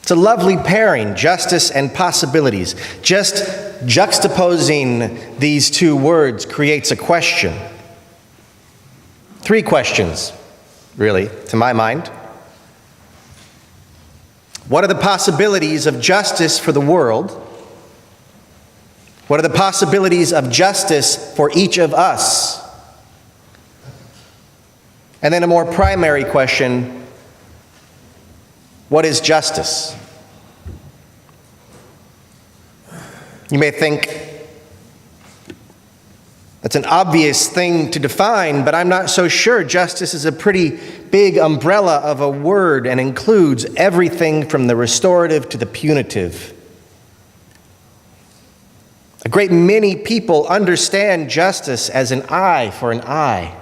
It's a lovely pairing, justice and possibilities. Just juxtaposing these two words creates a question. 3 questions, really, to my mind. What are the possibilities of justice for the world? What are the possibilities of justice for each of us? And then a more primary question, what is justice? You may think that's an obvious thing to define, but I'm not so sure. Justice is a pretty big umbrella of a word and includes everything from the restorative to the punitive. A great many people understand justice as an eye for an eye.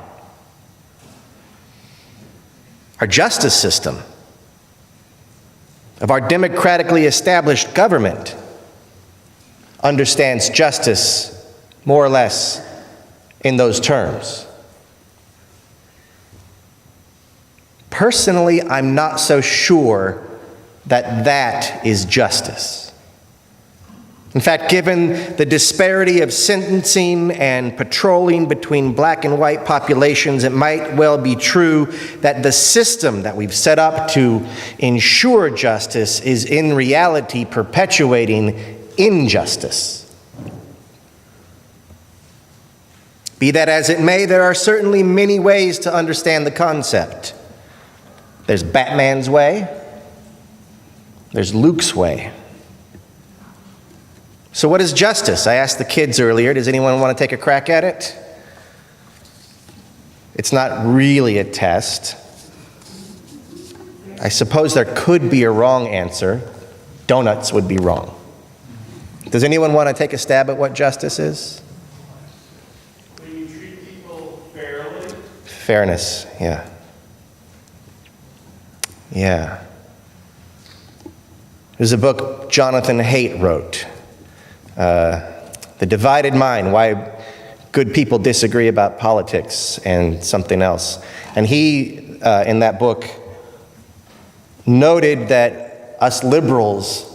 Our justice system of our democratically established government understands justice more or less in those terms. Personally, I'm not so sure that that is justice. In fact, given the disparity of sentencing and patrolling between black and white populations, it might well be true that the system that we've set up to ensure justice is in reality perpetuating injustice. Be that as it may, there are certainly many ways to understand the concept. There's Batman's way. There's Luke's way. So what is justice? I asked the kids earlier, does anyone want to take a crack at it? It's not really a test. I suppose there could be a wrong answer. Donuts would be wrong. Does anyone want to take a stab at what justice is? When you treat people fairly. Fairness, yeah. Yeah. There's a book Jonathan Haidt wrote, The Divided Mind, Why Good People Disagree About Politics and something else. And he, in that book, noted that us liberals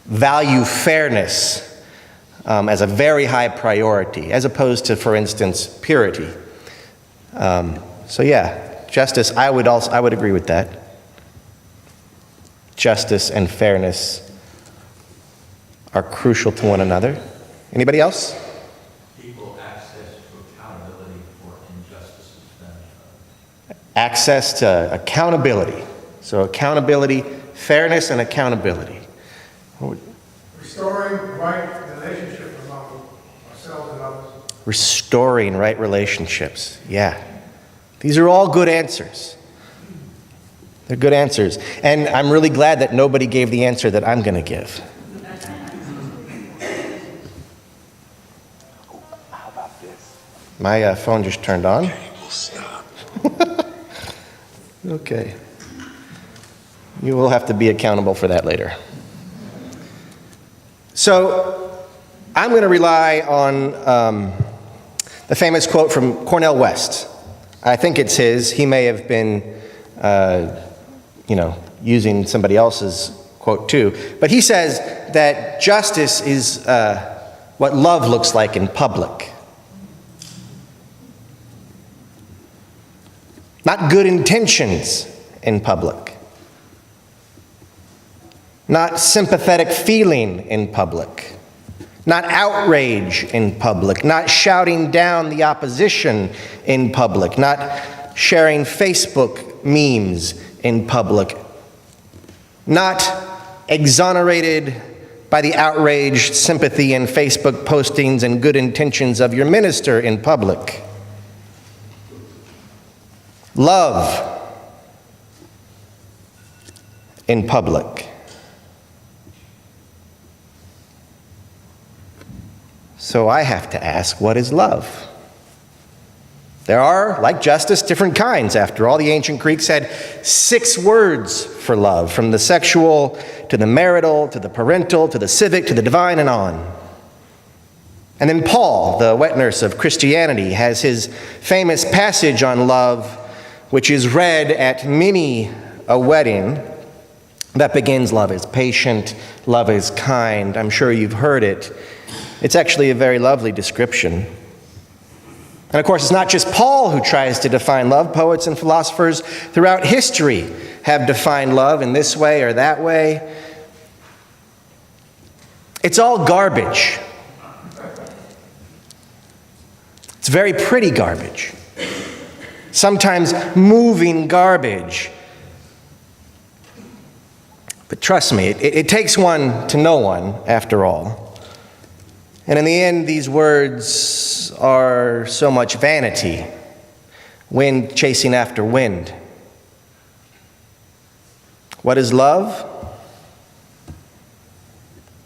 value fairness as a very high priority, as opposed to, for instance, purity. So yeah, justice, I would agree with that. Justice and fairness are crucial to one another. Anybody else? Equal access to accountability for injustices. Access to accountability. So accountability, fairness and accountability. Restoring right relationship among ourselves and others. Restoring right relationships. Yeah. These are all good answers. They're good answers. And I'm really glad that nobody gave the answer that I'm going to give. How about this? My phone just turned on. Okay. You will have to be accountable for that later. So I'm going to rely on the famous quote from Cornel West. I think it's his. He may have been using somebody else's quote too. But he says that justice is what love looks like in public. Not good intentions in public. Not sympathetic feeling in public. Not outrage in public. Not shouting down the opposition in public. Not sharing Facebook memes in public. Not exonerated by the outraged sympathy and Facebook postings and good intentions of your minister in public. Love in public. So I have to ask, what is love? There are, like justice, different kinds. After all, the ancient Greeks had 6 words for love, from the sexual to the marital to the parental to the civic to the divine and on. And then Paul, the wet nurse of Christianity, has his famous passage on love, which is read at many a wedding, that begins, love is patient, love is kind. I'm sure you've heard it. It's actually a very lovely description. And of course, it's not just Paul who tries to define love. Poets and philosophers throughout history have defined love in this way or that way. It's all garbage. It's very pretty garbage. Sometimes moving garbage. But trust me, it takes one to know one, after all. And in the end, these words are so much vanity, wind chasing after wind. What is love?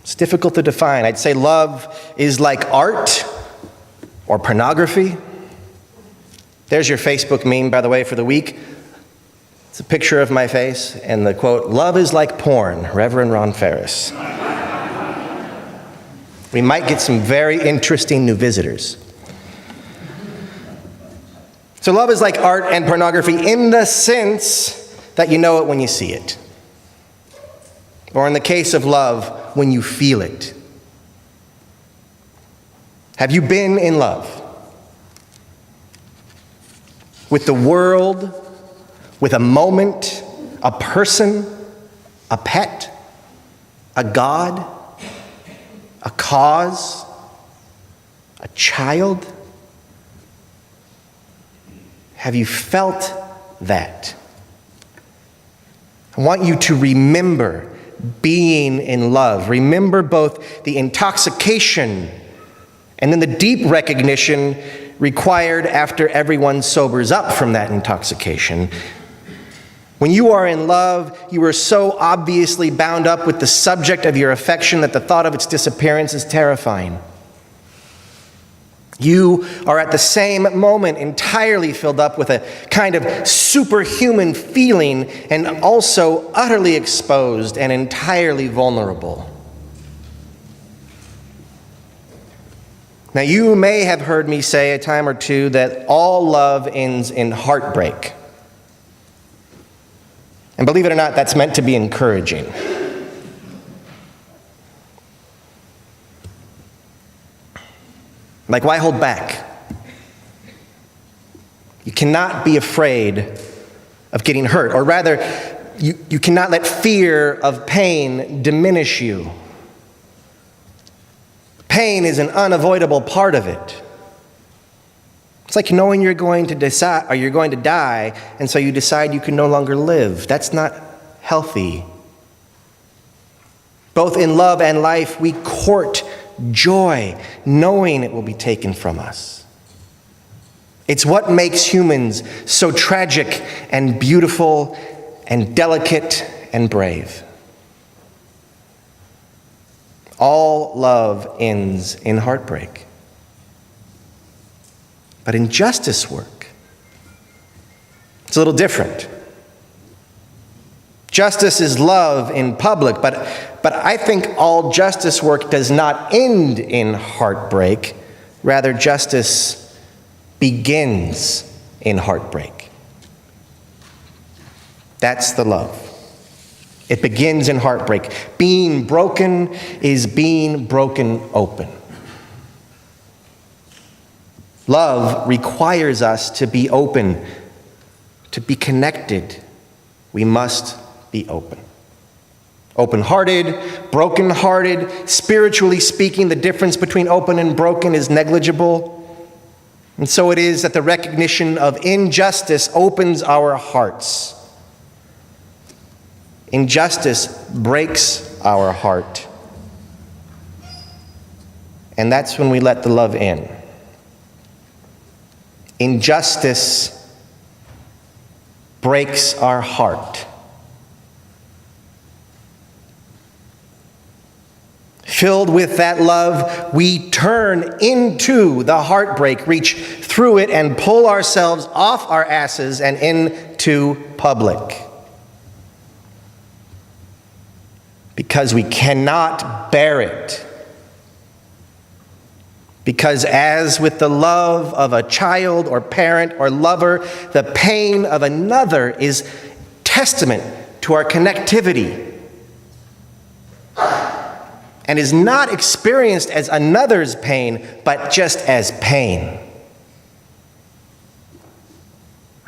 It's difficult to define. I'd say love is like art or pornography. There's your Facebook meme, by the way, for the week. It's a picture of my face and the quote, "Love is like porn, Reverend Ron Phares." We might get some very interesting new visitors. So love is like art and pornography in the sense that you know it when you see it. Or in the case of love, when you feel it. Have you been in love? With the world, with a moment, a person, a pet, a God, a cause, a child? Have you felt that? I want you to remember being in love. Remember both the intoxication and then the deep recognition required after everyone sobers up from that intoxication. When you are in love, you are so obviously bound up with the subject of your affection that the thought of its disappearance is terrifying. You are at the same moment entirely filled up with a kind of superhuman feeling and also utterly exposed and entirely vulnerable. Now, you may have heard me say a time or two that all love ends in heartbreak. And believe it or not, that's meant to be encouraging. Like, why hold back? You cannot be afraid of getting hurt, or rather, you cannot let fear of pain diminish you. Pain is an unavoidable part of it. It's like knowing you're going to decide, or you're going to die, and so you decide you can no longer live. That's not healthy. Both in love and life, we court joy, knowing it will be taken from us. It's what makes humans so tragic and beautiful and delicate and brave. All love ends in heartbreak. But in justice work, it's a little different. Justice is love in public, but I think all justice work does not end in heartbreak. Rather, justice begins in heartbreak. That's the love. It begins in heartbreak. Being broken is being broken open. Love requires us to be open, to be connected. We must be open. Open-hearted, broken-hearted. Spiritually speaking, the difference between open and broken is negligible. And so it is that the recognition of injustice opens our hearts. Injustice breaks our heart. And that's when we let the love in. Injustice breaks our heart. Filled with that love, we turn into the heartbreak, reach through it, and pull ourselves off our asses and into public. Because we cannot bear it. Because as with the love of a child or parent or lover, the pain of another is testament to our connectivity and is not experienced as another's pain, but just as pain.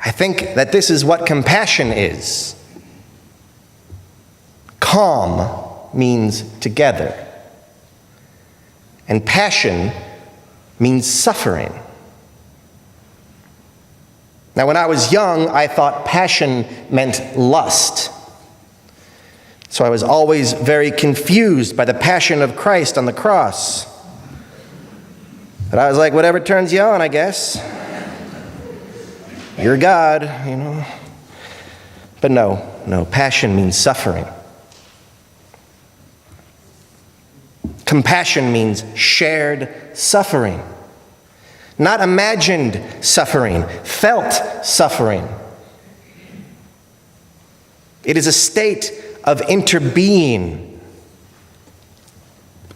I think that this is what compassion is. Calm means together, and passion means suffering. Now, when I was young, I thought passion meant lust. So I was always very confused by the passion of Christ on the cross. But I was like, whatever turns you on, I guess. You're God, you know. But no, passion means suffering. Compassion means shared suffering. Not imagined suffering, felt suffering. It is a state of interbeing.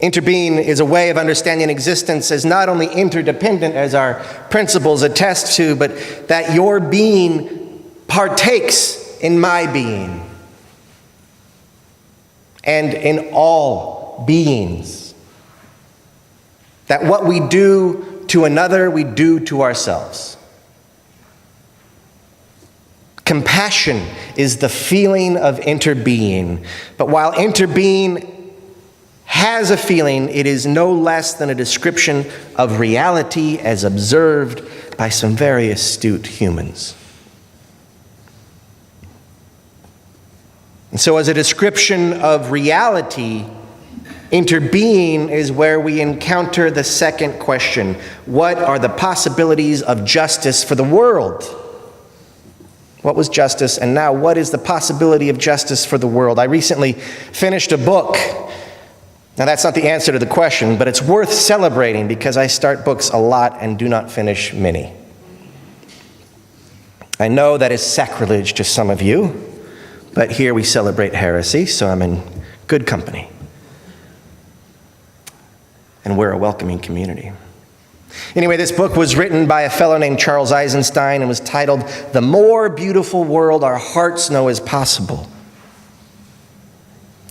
Interbeing is a way of understanding existence as not only interdependent, as our principles attest to, but that your being partakes in my being and in all beings. That what we do to another, we do to ourselves. Compassion is the feeling of interbeing. But while interbeing has a feeling, it is no less than a description of reality as observed by some very astute humans. And so as a description of reality, interbeing is where we encounter the second question. What are the possibilities of justice for the world? What was justice, and now what is the possibility of justice for the world? I recently finished a book. Now that's not the answer to the question, but it's worth celebrating because I start books a lot and do not finish many. I know that is sacrilege to some of you, but here we celebrate heresy, so I'm in good company. And we're a welcoming community. Anyway, this book was written by a fellow named Charles Eisenstein and was titled, "The More Beautiful World Our Hearts Know Is Possible."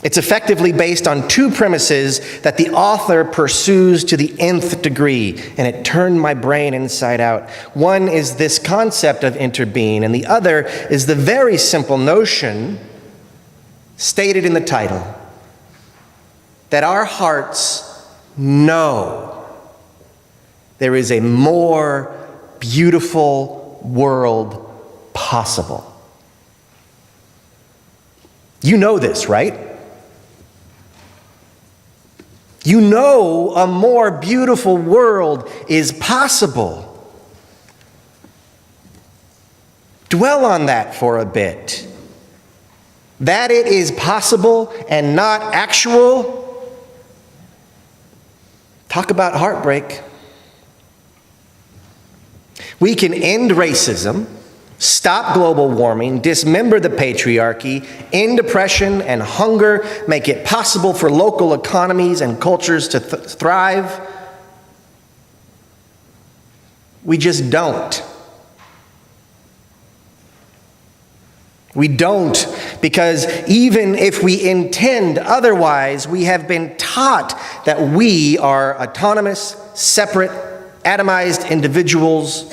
It's effectively based on two premises that the author pursues to the nth degree, and it turned my brain inside out. One is this concept of interbeing, and the other is the very simple notion stated in the title, that our hearts know there is a more beautiful world possible. You know this, right? You know a more beautiful world is possible. Dwell on that for a bit. That it is possible and not actual. Talk about heartbreak. We can end racism, stop global warming, dismember the patriarchy, end oppression and hunger, make it possible for local economies and cultures to thrive. We just don't. We don't, because even if we intend otherwise, we have been taught that we are autonomous, separate, atomized individuals,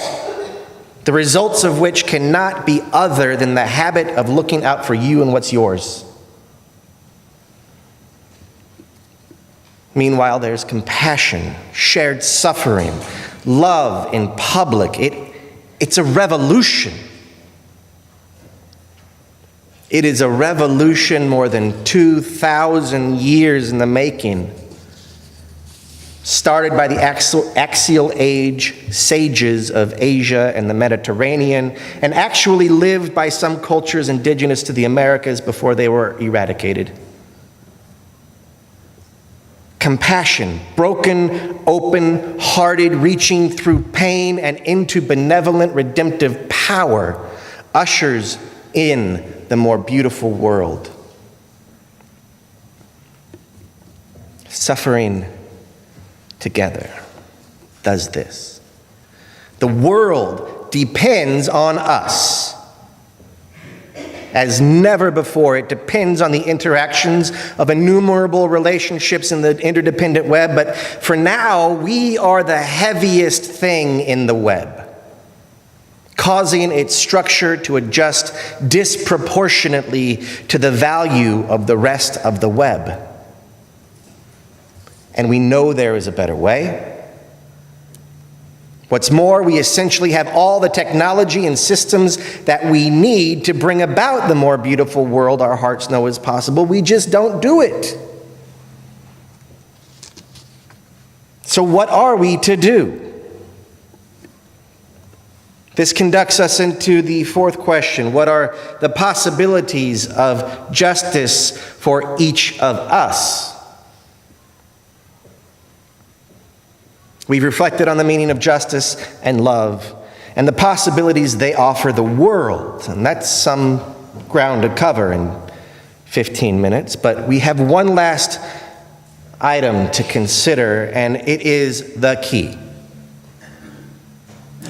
the results of which cannot be other than the habit of looking out for you and what's yours. Meanwhile, there's compassion, shared suffering, love in public. It's a revolution. It is a revolution more than 2,000 years in the making, started by the axial age sages of Asia and the Mediterranean, and actually lived by some cultures indigenous to the Americas before they were eradicated. Compassion, broken, open-hearted, reaching through pain and into benevolent, redemptive power, ushers in the more beautiful world. Suffering together does this. The world depends on us. as never before. It depends on the interactions of innumerable relationships in the interdependent web, but for now, we are the heaviest thing in the web, causing its structure to adjust disproportionately to the value of the rest of the web. And we know there is a better way. What's more, we essentially have all the technology and systems that we need to bring about the more beautiful world our hearts know is possible. We just don't do it. So what are we to do? This conducts us into the fourth question. What are the possibilities of justice for each of us? We've reflected on the meaning of justice and love and the possibilities they offer the world. And that's some ground to cover in 15 minutes. But we have one last item to consider, and it is the key.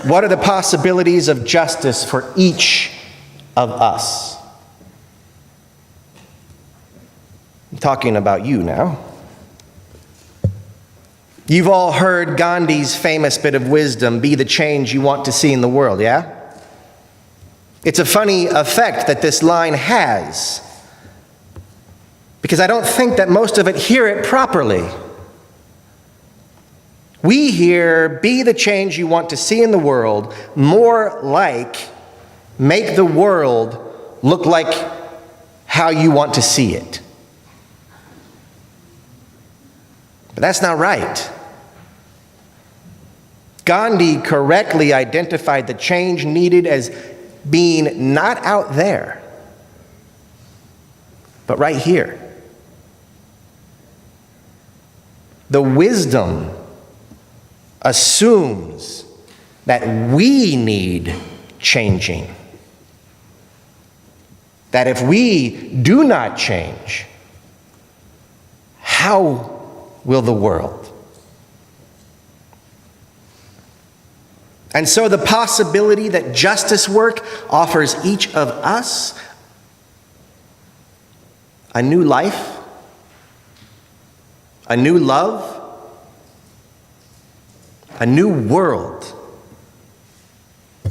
What are the possibilities of justice for each of us? I'm talking about you now. You've all heard Gandhi's famous bit of wisdom, be the change you want to see in the world, yeah? It's a funny effect that this line has, because I don't think that most of it hear it properly. We hear, be the change you want to see in the world, more like, make the world look like how you want to see it. But that's not right. Gandhi correctly identified the change needed as being not out there, but right here. The wisdom assumes that we need changing. That if we do not change, how will the world? And so the possibility that justice work offers each of us a new life, a new love, a new world.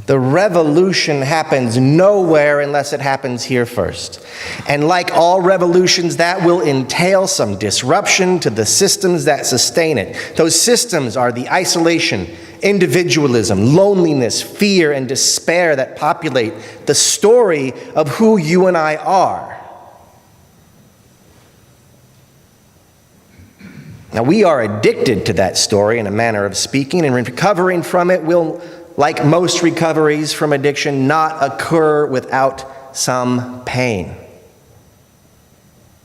The revolution happens nowhere unless it happens here first. And like all revolutions, that will entail some disruption to the systems that sustain it. Those systems are the isolation, individualism, loneliness, fear, and despair that populate the story of who you and I are. Now, we are addicted to that story in a manner of speaking, and recovering from it will, like most recoveries from addiction, not occur without some pain.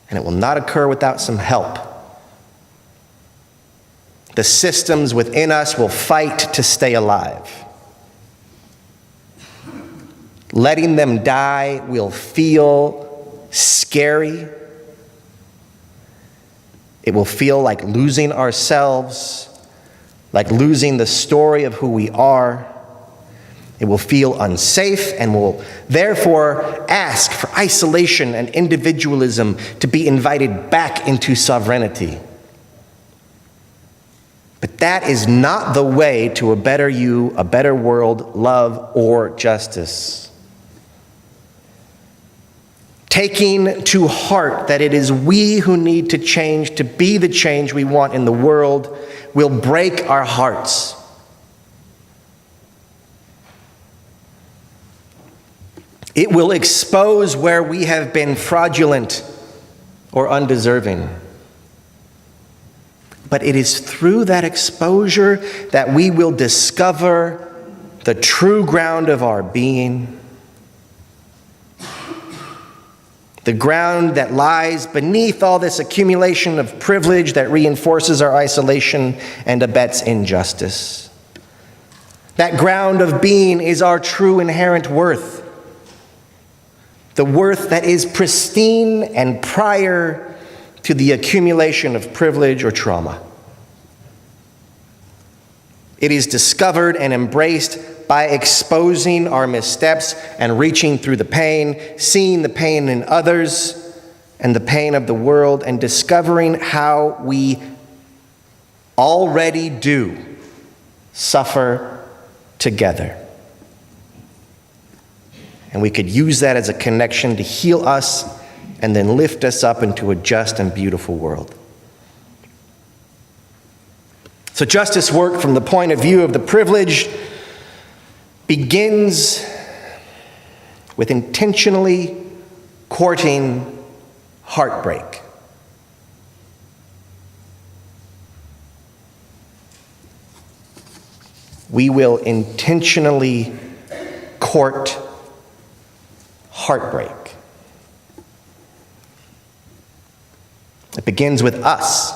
And it will not occur without some help. The systems within us will fight to stay alive. Letting them die will feel scary. It will feel like losing ourselves, like losing the story of who we are. It will feel unsafe and will therefore ask for isolation and individualism to be invited back into sovereignty. But that is not the way to a better you, a better world, love, or justice. Taking to heart that it is we who need to change to be the change we want in the world will break our hearts. It will expose where we have been fraudulent or undeserving. But it is through that exposure that we will discover the true ground of our being, the ground that lies beneath all this accumulation of privilege that reinforces our isolation and abets injustice. That ground of being is our true inherent worth, the worth that is pristine and prior to the accumulation of privilege or trauma. It is discovered and embraced by exposing our missteps and reaching through the pain, seeing the pain in others and the pain of the world, and discovering how we already do suffer together. And we could use that as a connection to heal us and then lift us up into a just and beautiful world. So justice work from the point of view of the privileged begins with intentionally courting heartbreak. We will intentionally court heartbreak. It begins with us,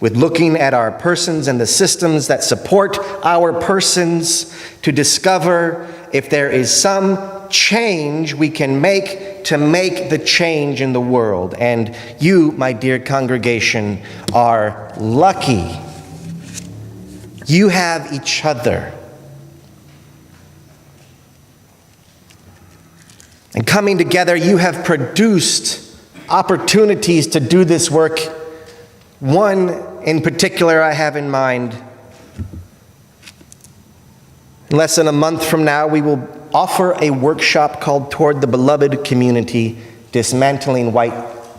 with looking at our persons and the systems that support our persons to discover if there is some change we can make to make the change in the world. And you, my dear congregation, are lucky. You have each other. And coming together, you have produced opportunities to do this work. One in particular I have in mind. In less than a month from now, we will offer a workshop called Toward the Beloved Community, Dismantling White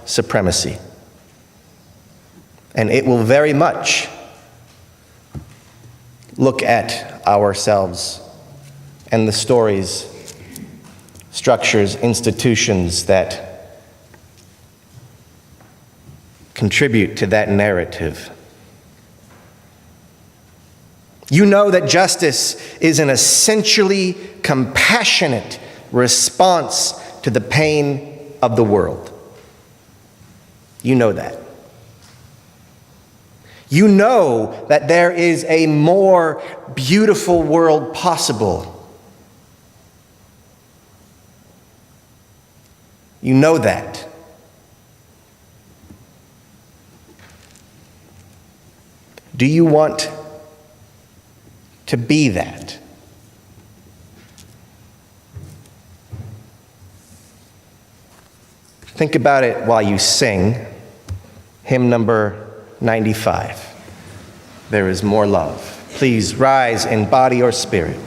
Supremacy. And it will very much look at ourselves and the stories, structures, institutions that contribute to that narrative. You know that justice is an essentially compassionate response to the pain of the world. You know that. You know that there is a more beautiful world possible. You know that. Do you want to be that? Think about it while you sing hymn number 95. There is more love. Please rise in body or spirit.